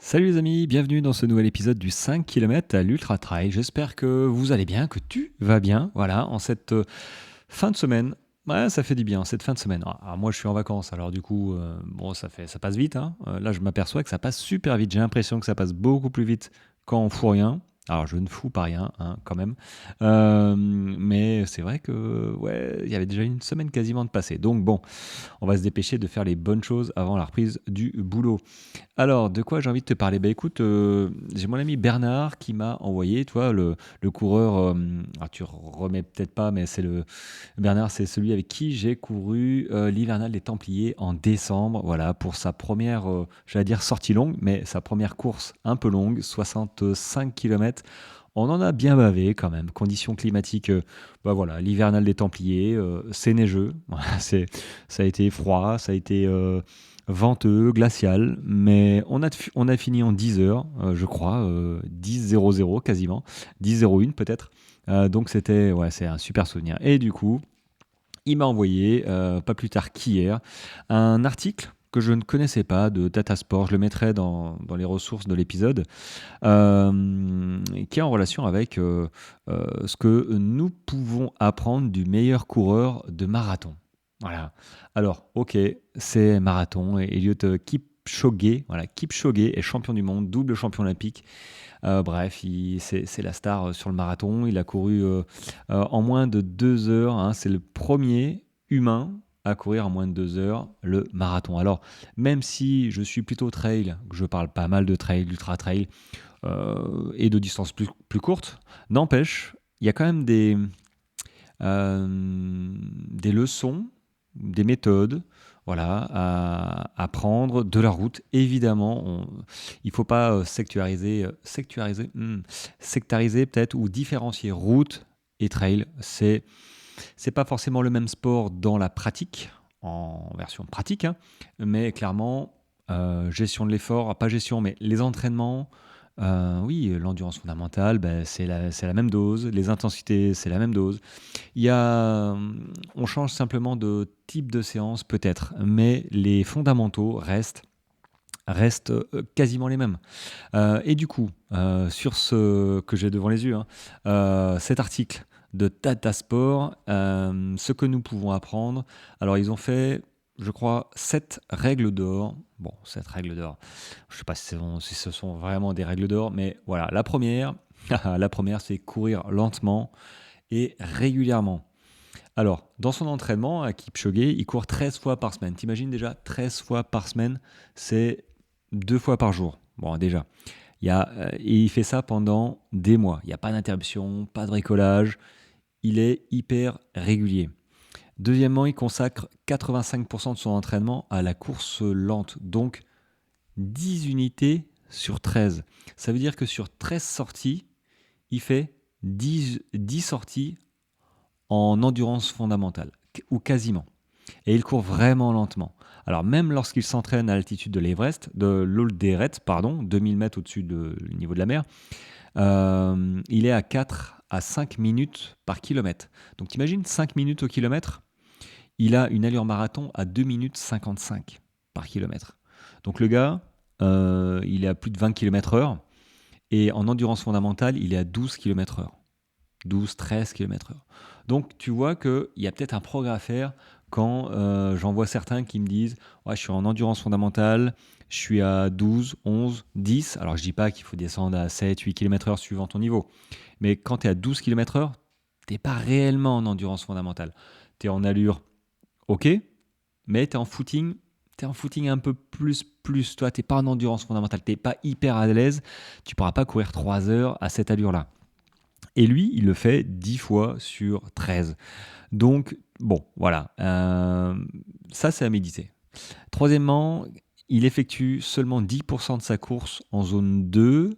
Salut les amis, bienvenue dans ce nouvel épisode du 5 km à l'Ultra Trail. J'espère que vous allez bien, que tu vas bien, voilà, en cette fin de semaine. Ouais, ça fait du bien, cette fin de semaine. Alors, moi, je suis en vacances, alors du coup, bon, ça passe vite, hein. Là, je m'aperçois que ça passe super vite. J'ai l'impression que ça passe beaucoup plus vite quand on fout rien. Alors, je ne fous pas rien, hein, quand même. Mais c'est vrai que, ouais, il y avait déjà une semaine quasiment de passé. Donc, bon, on va se dépêcher de faire les bonnes choses avant la reprise du boulot. Alors, de quoi j'ai envie de te parler? Bah écoute, j'ai mon ami Bernard qui m'a envoyé, toi, le coureur, alors tu remets peut-être pas, mais Bernard, c'est celui avec qui j'ai couru l'hivernal des Templiers en décembre, voilà, pour sa première, j'allais dire sortie longue, mais sa première course un peu longue, 65 kilomètres. On en a bien bavé quand même. Conditions climatiques, bah voilà, l'hivernal des Templiers, c'est neigeux, voilà, ça a été froid, ça a été venteux, glacial, mais on a fini en 10 heures, je crois, 10:00 quasiment, 10:01 peut-être. Donc c'était, ouais, c'est un super souvenir. Et du coup, il m'a envoyé, pas plus tard qu'hier, un article que je ne connaissais pas de Data Sport. Je le mettrai dans les ressources de l'épisode, qui est en relation avec ce que nous pouvons apprendre du meilleur coureur de marathon. Voilà. Alors, ok, c'est marathon. Et Eliud Kipchoge, voilà, Kipchoge est champion du monde, double champion olympique. Bref, c'est la star sur le marathon. Il a couru en moins de 2 heures, hein. C'est le premier humain à courir en moins de 2 heures le marathon. Alors, même si je suis plutôt trail, que je parle pas mal de trail, d'ultra trail, et de distances plus courtes, n'empêche, il y a quand même des leçons, des méthodes, voilà, à prendre de la route. Évidemment, il ne faut pas sectariser peut-être ou différencier route et trail. C'est pas forcément le même sport dans la pratique, en version pratique, hein, mais clairement, gestion de l'effort, pas gestion, mais les entraînements, oui, l'endurance fondamentale, ben, c'est la même dose, les intensités, c'est la même dose. On change simplement de type de séance peut-être, mais les fondamentaux restent quasiment les mêmes. Et du coup, sur ce que j'ai devant les yeux, hein, cet article de Tata Sport, ce que nous pouvons apprendre. Alors, ils ont fait, je crois, 7 règles d'or. Bon, 7 règles d'or. Je ne sais pas si ce sont vraiment des règles d'or, mais voilà. La première, la première, c'est courir lentement et régulièrement. Alors, dans son entraînement à Kipchoge, il court 13 fois par semaine. T'imagines déjà 13 fois par semaine, c'est 2 fois par jour. Bon, déjà. Et il fait ça pendant des mois. Il n'y a pas d'interruption, pas de bricolage. Il est hyper régulier. Deuxièmement, il consacre 85% de son entraînement à la course lente. Donc, 10 unités sur 13. Ça veut dire que sur 13 sorties, il fait 10 sorties en endurance fondamentale, ou quasiment. Et il court vraiment lentement. Alors même lorsqu'il s'entraîne à l'altitude de l'Everest, de l'Olderet, pardon, 2000 mètres au-dessus du niveau de la mer, il est à 4 à 5 minutes par kilomètre. Donc t'imagines 5 minutes au kilomètre, il a une allure marathon à 2 minutes 55 par kilomètre. Donc le gars, il est à plus de 20 km heure, et en endurance fondamentale, il est à 12 km heure. 12-13 km/h. Donc tu vois qu'il y a peut-être un progrès à faire quand j'en vois certains qui me disent ouais, je suis en endurance fondamentale, je suis à 12, 11, 10. Alors je dis pas qu'il faut descendre à 7, 8 km/h suivant ton niveau. Mais quand tu es à 12 km/h, tu n'es pas réellement en endurance fondamentale. Tu es en allure, ok, mais tu es en footing. Tu es en footing un peu plus. Toi, tu n'es pas en endurance fondamentale. Tu n'es pas hyper à l'aise. Tu ne pourras pas courir 3 heures à cette allure-là. Et lui, il le fait 10 fois sur 13. Donc, bon, voilà. Ça, c'est à méditer. Troisièmement, il effectue seulement 10% de sa course en zone 2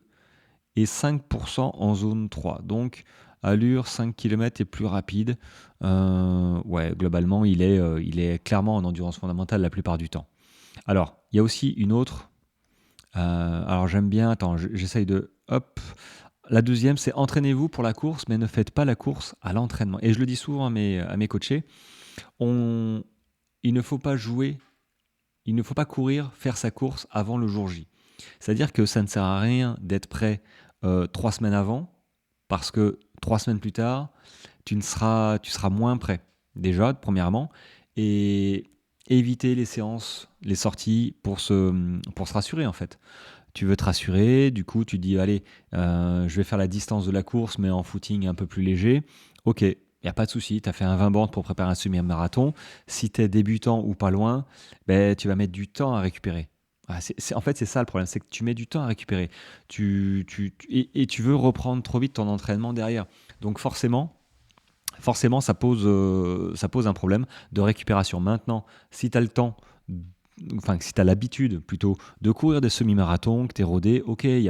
et 5% en zone 3. Donc, allure 5 km et plus rapide. Ouais, globalement, il est clairement en endurance fondamentale la plupart du temps. Alors, il y a aussi une autre. Alors, j'aime bien. Attends, j'essaye de. Hop. La deuxième, c'est entraînez-vous pour la course, mais ne faites pas la course à l'entraînement. Et je le dis souvent à mes coachés, il ne faut pas jouer, il ne faut pas courir, faire sa course avant le jour J. C'est-à-dire que ça ne sert à rien d'être prêt 3 semaines avant, parce que 3 semaines plus tard, tu seras moins prêt, déjà, premièrement, et éviter les séances, les sorties pour se rassurer en fait. Tu veux te rassurer, du coup tu dis allez, je vais faire la distance de la course mais en footing un peu plus léger. Ok, il n'y a pas de souci, tu as fait un 20 bornes pour préparer un semi-marathon. Si tu es débutant ou pas loin, ben, tu vas mettre du temps à récupérer. Ah, en fait, c'est ça le problème, c'est que tu mets du temps à récupérer. Et tu veux reprendre trop vite ton entraînement derrière. Donc forcément, ça pose un problème de récupération. Maintenant, si tu as le temps, enfin, si tu as l'habitude plutôt de courir des semi-marathons, que tu es rodé, ok, il y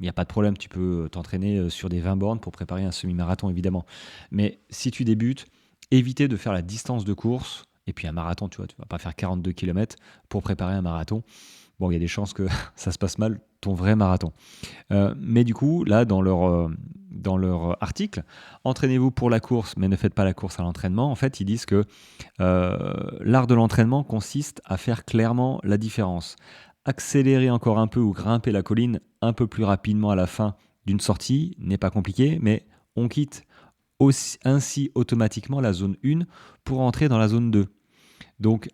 a pas de problème, tu peux t'entraîner sur des 20 bornes pour préparer un semi-marathon, évidemment. Mais si tu débutes, éviter de faire la distance de course, et puis un marathon, tu vois, tu vas pas faire 42 km pour préparer un marathon. Bon, il y a des chances que ça se passe mal, ton vrai marathon. Mais du coup, là, dans leur article, entraînez-vous pour la course, mais ne faites pas la course à l'entraînement. En fait, ils disent que l'art de l'entraînement consiste à faire clairement la différence. Accélérer encore un peu ou grimper la colline un peu plus rapidement à la fin d'une sortie n'est pas compliqué, mais on quitte ainsi automatiquement la zone 1 pour entrer dans la zone 2. Donc,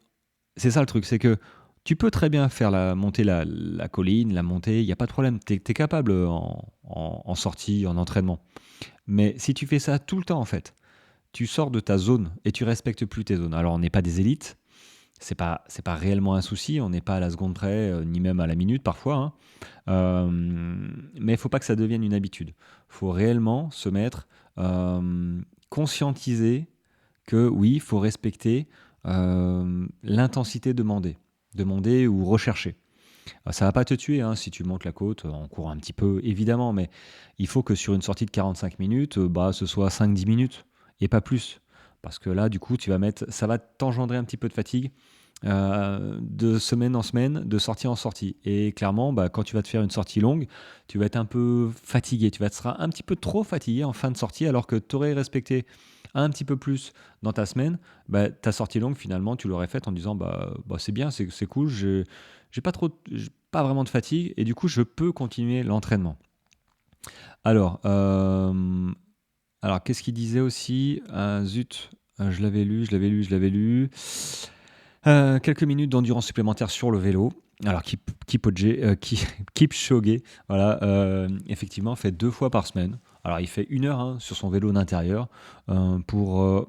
c'est ça le truc, c'est que tu peux très bien faire monter la colline, la montée, il n'y a pas de problème. Tu es capable en sortie, en entraînement. Mais si tu fais ça tout le temps, en fait, tu sors de ta zone et tu respectes plus tes zones. Alors, on n'est pas des élites, c'est pas réellement un souci, on n'est pas à la seconde près, ni même à la minute parfois, hein. Mais il ne faut pas que ça devienne une habitude. Il faut réellement se mettre, conscientiser que oui, il faut respecter l'intensité demandée ou recherchée. Ça ne va pas te tuer hein, si tu montes la côte en courant un petit peu, évidemment, mais il faut que sur une sortie de 45 minutes, bah, ce soit 5-10 minutes et pas plus. Parce que là, du coup, ça va t'engendrer un petit peu de fatigue de semaine en semaine, de sortie en sortie. Et clairement, bah, quand tu vas te faire une sortie longue, tu vas être un peu fatigué. Seras un petit peu trop fatigué en fin de sortie, alors que tu aurais respecté un petit peu plus dans ta semaine. Bah, ta sortie longue, finalement, tu l'aurais faite en disant bah, c'est bien, c'est cool, j'ai pas vraiment de fatigue et du coup, je peux continuer l'entraînement. Alors, qu'est-ce qu'il disait aussi? Zut, je l'avais lu. Quelques minutes d'endurance supplémentaire sur le vélo. Alors, Kipchoge, voilà, effectivement, fait 2 fois par semaine. Alors, il fait 1 heure hein, sur son vélo d'intérieur pour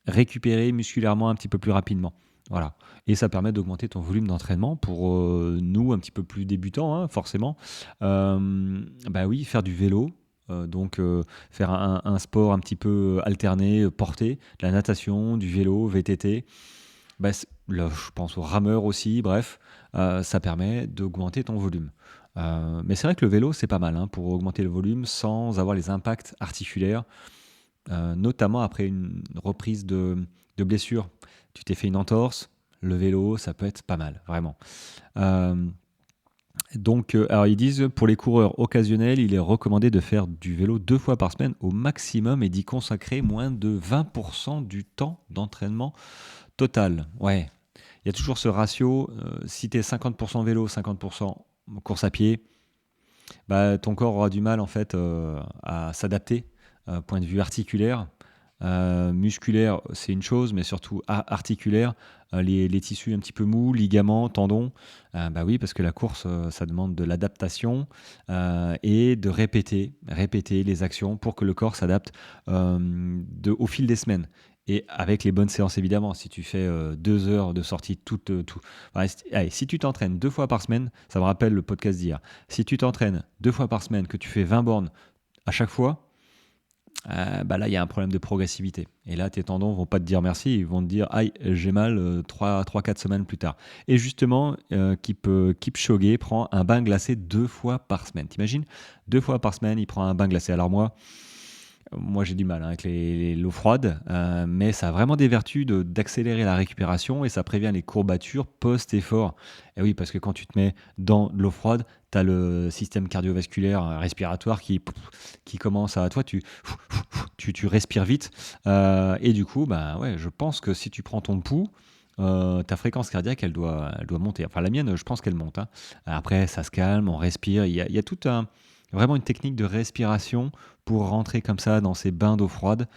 récupérer musculairement un petit peu plus rapidement. Voilà. Et ça permet d'augmenter ton volume d'entraînement pour nous, un petit peu plus débutants, hein, forcément. Bah oui, faire du vélo, donc faire un sport un petit peu alterné, porté, de la natation, du vélo, VTT. Bah, là, je pense aux rameurs aussi, bref, ça permet d'augmenter ton volume. Mais c'est vrai que le vélo, c'est pas mal hein, pour augmenter le volume sans avoir les impacts articulaires, notamment après une reprise de blessure. Tu t'es fait une entorse, le vélo, ça peut être pas mal, vraiment. Euh, donc, alors ils disent pour les coureurs occasionnels, il est recommandé de faire du vélo 2 fois par semaine au maximum et d'y consacrer moins de 20% du temps d'entraînement total. Ouais, il y a toujours ce ratio. Si tu es 50% vélo, 50% course à pied, bah, ton corps aura du mal en fait à s'adapter, point de vue articulaire. Musculaire, c'est une chose, mais surtout articulaire, les tissus un petit peu mous, ligaments, tendons. Bah oui, parce que la course, ça demande de l'adaptation et de répéter les actions pour que le corps s'adapte au fil des semaines. Et avec les bonnes séances, évidemment. Si tu fais 2 heures de sortie, allez, si tu t'entraînes 2 fois par semaine, ça me rappelle le podcast d'hier. Si tu t'entraînes 2 fois par semaine, que tu fais 20 bornes à chaque fois, bah là, il y a un problème de progressivité. Et là, tes tendons vont pas te dire merci, ils vont te dire aïe, j'ai mal 3-4 semaines plus tard. Et justement, Kipchoge prend un bain glacé 2 fois par semaine. T'imagines? 2 fois par semaine, il prend un bain glacé. Alors moi, j'ai du mal hein, avec l'eau froide, mais ça a vraiment des vertus d'accélérer la récupération et ça prévient les courbatures post-effort. Et oui, parce que quand tu te mets dans de l'eau froide, tu as le système cardiovasculaire, respiratoire qui commence à... Toi, tu respires vite. Et du coup, bah, ouais, je pense que si tu prends ton pouls, ta fréquence cardiaque, elle doit monter. Enfin, la mienne, je pense qu'elle monte, hein. Après, ça se calme, on respire. Il y a tout un vraiment une technique de respiration pour rentrer comme ça dans ces bains d'eau froide.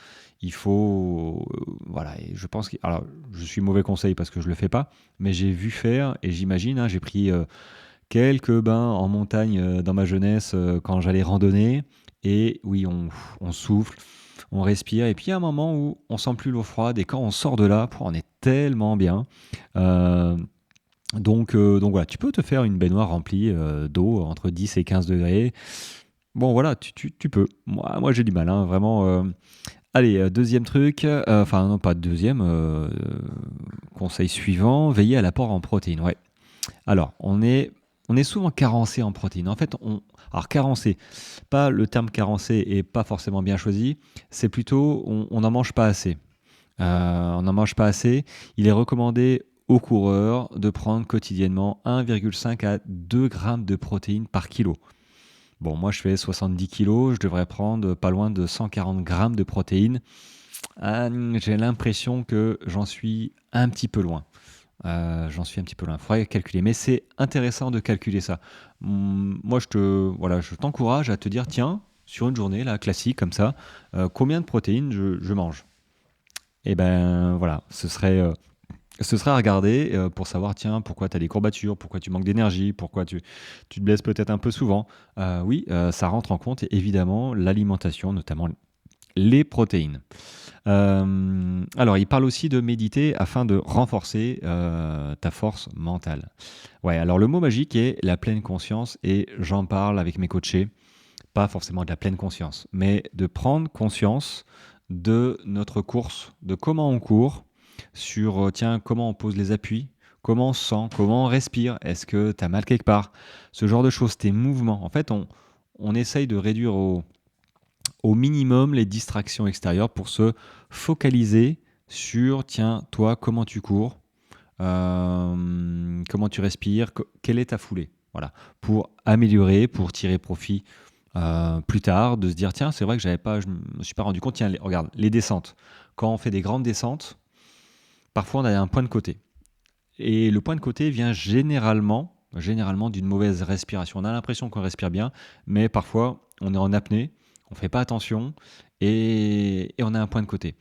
Il faut, voilà, et je pense que alors, je suis mauvais conseil parce que je le fais pas, mais j'ai vu faire et j'imagine, hein, j'ai pris, quelques bains en montagne, dans ma jeunesse, quand j'allais randonner et oui, on souffle, on respire et puis il y a un moment où on sent plus l'eau froide et quand on sort de là, pouah, on est tellement bien. Heu, donc voilà, tu peux te faire une baignoire remplie, d'eau entre 10 et 15 degrés. Bon voilà, tu peux. Moi j'ai du mal, hein, vraiment, allez, 2e truc, enfin non pas deuxième, conseil suivant, veiller à l'apport en protéines, ouais. Alors, on est souvent carencé en protéines. En fait, alors carencé, pas le terme carencé est pas forcément bien choisi, c'est plutôt on n'en mange pas assez. On n'en mange pas assez. Il est recommandé aux coureurs de prendre quotidiennement 1,5 à 2 grammes de protéines par kilo. Bon, moi je fais 70 kilos, je devrais prendre pas loin de 140 grammes de protéines. J'ai l'impression que j'en suis un petit peu loin. J'en suis un petit peu loin. Il faudrait calculer, mais c'est intéressant de calculer ça. Moi, voilà, je t'encourage à te dire, tiens, sur une journée là, classique comme ça, combien de protéines je mange? Et ben voilà, ce serait à regarder pour savoir, tiens, pourquoi tu as des courbatures, pourquoi tu manques d'énergie, pourquoi tu te blesses peut-être un peu souvent. Oui, ça rentre en compte évidemment l'alimentation, notamment les protéines. Alors, il parle aussi de méditer afin de renforcer ta force mentale. Ouais, alors le mot magique est la pleine conscience et j'en parle avec mes coachés, pas forcément de la pleine conscience, mais de prendre conscience de notre course, de comment on court, sur tiens, comment on pose les appuis, comment on se sent, comment on respire, est-ce que tu as mal quelque part, ce genre de choses, tes mouvements. En fait, on essaye de réduire au minimum les distractions extérieures pour se focaliser sur, tiens, toi, comment tu cours, comment tu respires, quelle est ta foulée. Voilà, pour améliorer, pour tirer profit plus tard, de se dire, tiens, c'est vrai que je me suis pas rendu compte, tiens, regarde, les descentes. Quand on fait des grandes descentes, parfois on a un point de côté. Et le point de côté vient généralement d'une mauvaise respiration. On a l'impression qu'on respire bien, mais parfois on est en apnée, on ne fait pas attention et on a un point de côté.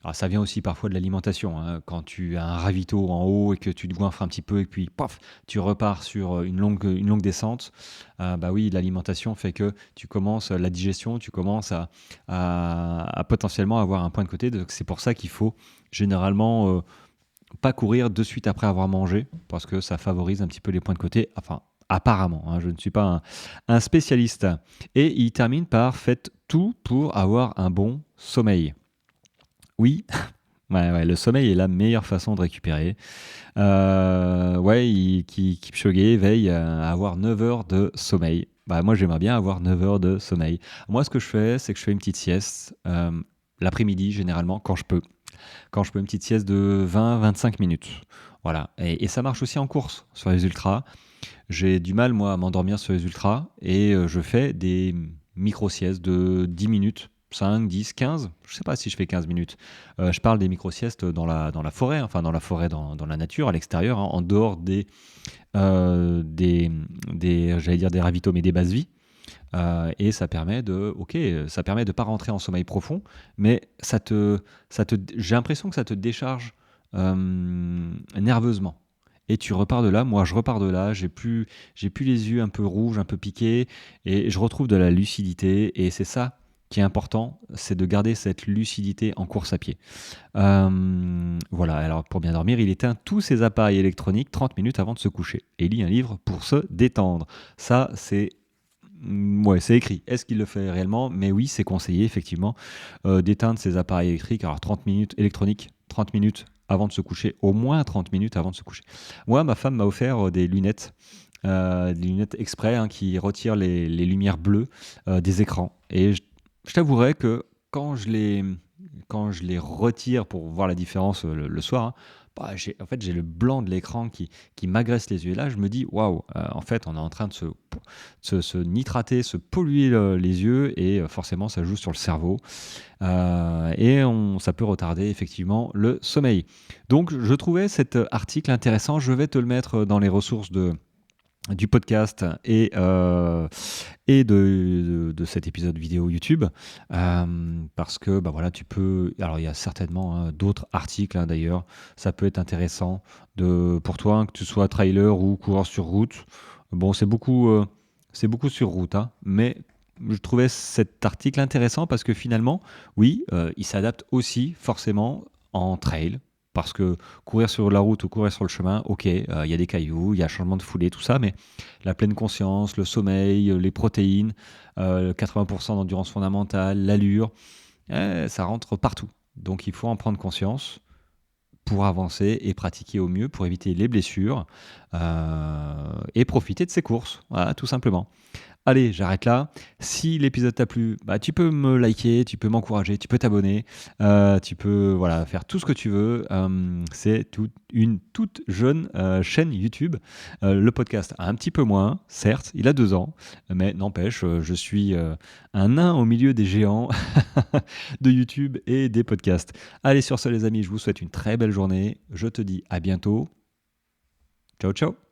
Alors ça vient aussi parfois de l'alimentation, hein. Quand tu as un ravito en haut et que tu te goinfres un petit peu et puis paf, tu repars sur une longue descente, bah oui, l'alimentation fait que tu commences la digestion, tu commences à potentiellement avoir un point de côté. Donc c'est pour ça qu'il faut généralement pas courir de suite après avoir mangé, parce que ça favorise un petit peu les points de côté. Enfin, apparemment, hein, je ne suis pas un spécialiste. Et il termine par faites tout pour avoir un bon sommeil. Oui, ouais, ouais, le sommeil est la meilleure façon de récupérer. Ouais, Kipchoge veille à avoir 9 heures de sommeil. Bah, moi, j'aimerais bien avoir 9 heures de sommeil. Moi, ce que je fais, c'est que je fais une petite sieste l'après-midi, généralement, quand je peux. Quand je peux, une petite sieste de 20-25 minutes. Voilà. Et ça marche aussi en course sur les ultras. J'ai du mal, moi, à m'endormir sur les ultras et je fais des micro-siestes de 10 minutes, 5, 10, 15. Je ne sais pas si je fais 15 minutes. Je parle des micro-siestes dans la forêt, enfin dans la forêt, dans la nature, à l'extérieur, hein, en dehors j'allais dire des ravitaux, mais des bases vie. Et ça permet ça permet de pas rentrer en sommeil profond, mais j'ai l'impression que ça te décharge nerveusement. Et tu repars de là, moi je repars de là, j'ai plus les yeux un peu rouges, un peu piqués, et je retrouve de la lucidité, et c'est ça qui est important, c'est de garder cette lucidité en course à pied. Voilà, alors pour bien dormir, il éteint tous ses appareils électroniques 30 minutes avant de se coucher, et lit un livre pour se détendre. Ça, ouais, c'est écrit. Est-ce qu'il le fait réellement? Mais oui, c'est conseillé effectivement d'éteindre ses appareils électriques. Alors 30 minutes électroniques, 30 minutes avant de se coucher, au moins 30 minutes avant de se coucher. Moi, ma femme m'a offert des lunettes exprès, hein, qui retirent les lumières bleues des écrans. Et je t'avouerai que quand je les retire pour voir la différence le soir, hein, bah, j'ai le blanc de l'écran qui m'agresse les yeux. Et là, je me dis: «Waouh, en fait, on est en train de se nitrater, se polluer les yeux et forcément, ça joue sur le cerveau». Ça peut retarder effectivement le sommeil. Donc je trouvais cet article intéressant. Je vais te le mettre dans les ressources du podcast et de cet épisode vidéo YouTube. Parce que bah voilà, tu peux. Alors il y a certainement d'autres articles d'ailleurs. Ça peut être intéressant pour toi, hein, que tu sois trailer ou coureur sur route. Bon, c'est beaucoup sur route, hein, mais je trouvais cet article intéressant parce que finalement, oui, il s'adapte aussi forcément en trail. Parce que courir sur la route ou courir sur le chemin, ok, il y a des cailloux, il y a un changement de foulée, tout ça, mais la pleine conscience, le sommeil, les protéines, 80% d'endurance fondamentale, l'allure, ça rentre partout. Donc il faut en prendre conscience pour avancer et pratiquer au mieux, pour éviter les blessures et profiter de ses courses, voilà, tout simplement. Allez, j'arrête là. Si l'épisode t'a plu, bah, tu peux me liker, tu peux m'encourager, tu peux t'abonner, tu peux voilà, faire tout ce que tu veux. C'est une toute jeune chaîne YouTube. Le podcast a un petit peu moins, certes, il a 2 ans, mais n'empêche, je suis un nain au milieu des géants de YouTube et des podcasts. Allez, sur ce les amis, je vous souhaite une très belle journée. Je te dis à bientôt. Ciao, ciao.